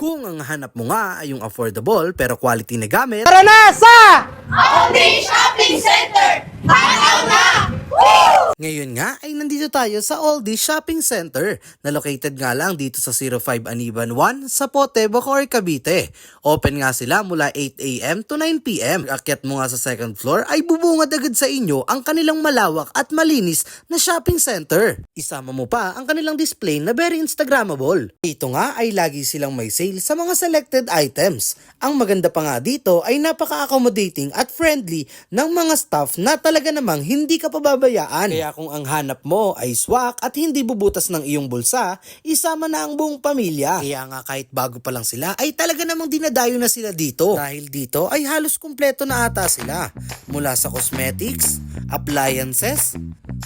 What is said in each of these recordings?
Kung ang hanap mo nga ay yung affordable pero quality na gamit, Tara na sa All-Day Shopping Center! Hanaw na! Woo! ngayon nga ay nandito tayo sa All-Day Shopping Center na located nga lang dito sa 05 Aniban 1 sa Pote, Bacoor, Cavite. Open nga sila mula 8 AM to 9 PM. Akyat mo nga sa second floor ay bubungad agad sa inyo ang kanilang malawak at malinis na shopping center. Isama mo pa ang kanilang display na very Instagrammable. Dito nga ay lagi silang may sale sa mga selected items. Ang maganda pa nga dito ay napaka-accommodating at friendly ng mga staff na talaga namang hindi ka pababayaan. Kaya kung ang hanap mo ay swak at hindi bubutas ng iyong bulsa, isama na ang buong pamilya. Kaya nga kahit bago pa lang sila ay talaga namang dinadayo na sila dito. Dahil dito ay halos kumpleto na ata sila. Mula sa cosmetics, appliances,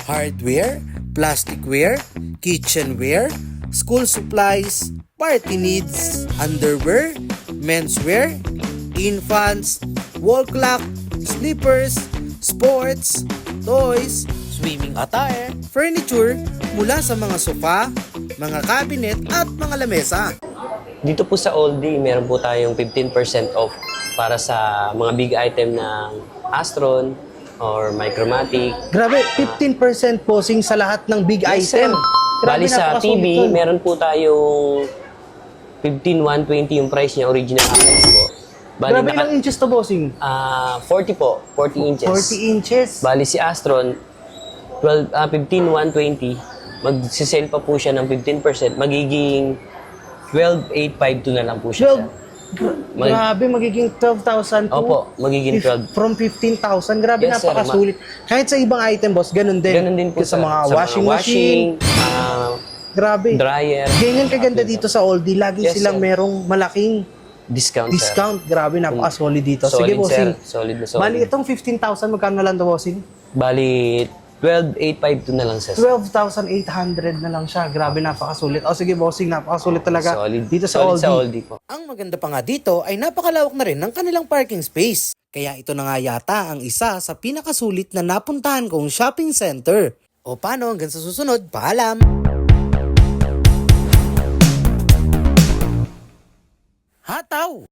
hardware, plasticware, kitchenware, school supplies, party needs, underwear, menswear, infants, wall clock, slippers, sports, toys, swimming attire, furniture, mula sa mga sofa, mga cabinet at mga lamesa. Dito po sa All-Day, meron po tayong 15% off para sa mga big item ng Astron or Micromatic. Grabe, 15% posing sa lahat ng big Yes, item. sir. Grabe, Bali sa napakasulit TV, nun. meron po tayong 15,120 yung price niya, original price po. Bali, Grabe, ilang inches to bossing? 40 po, 40 inches. 40 inches. Bali si Astron, 15,120. Magsisale pa po siya ng 15%. Magiging 12,852 na lang po siya. 12. Grabe, magiging 12,000 to. Opo, magiging 12. From 15,000. Grabe, Yes, sir. napakasulit. Kahit sa ibang item, boss, ganun din. Ganun din po sa mga washing machine. Grabe. Dryer. Ganyan kaganda dito sa All-Day. Lagi Yes, silang sir. merong malaking Discount, discount. Grabe, napaka-solid dito. Solid, Sige, bossing. sir. Solid na solid. Bali, itong 15,000, magkano na lang to, bossing? Bali, 12,852 na lang, sir. 12,800 na lang siya. Grabe, napakasulit. O sige, bossing, napakasulit talaga. Solid. Dito sa Solid All-Day. po. Ang maganda pa nga dito ay napakalawak na rin ng kanilang parking space. Kaya ito na nga yata ang isa sa pinakasulit na napuntahan kong shopping center. O paano, hanggang sa susunod, paalam! Hataw!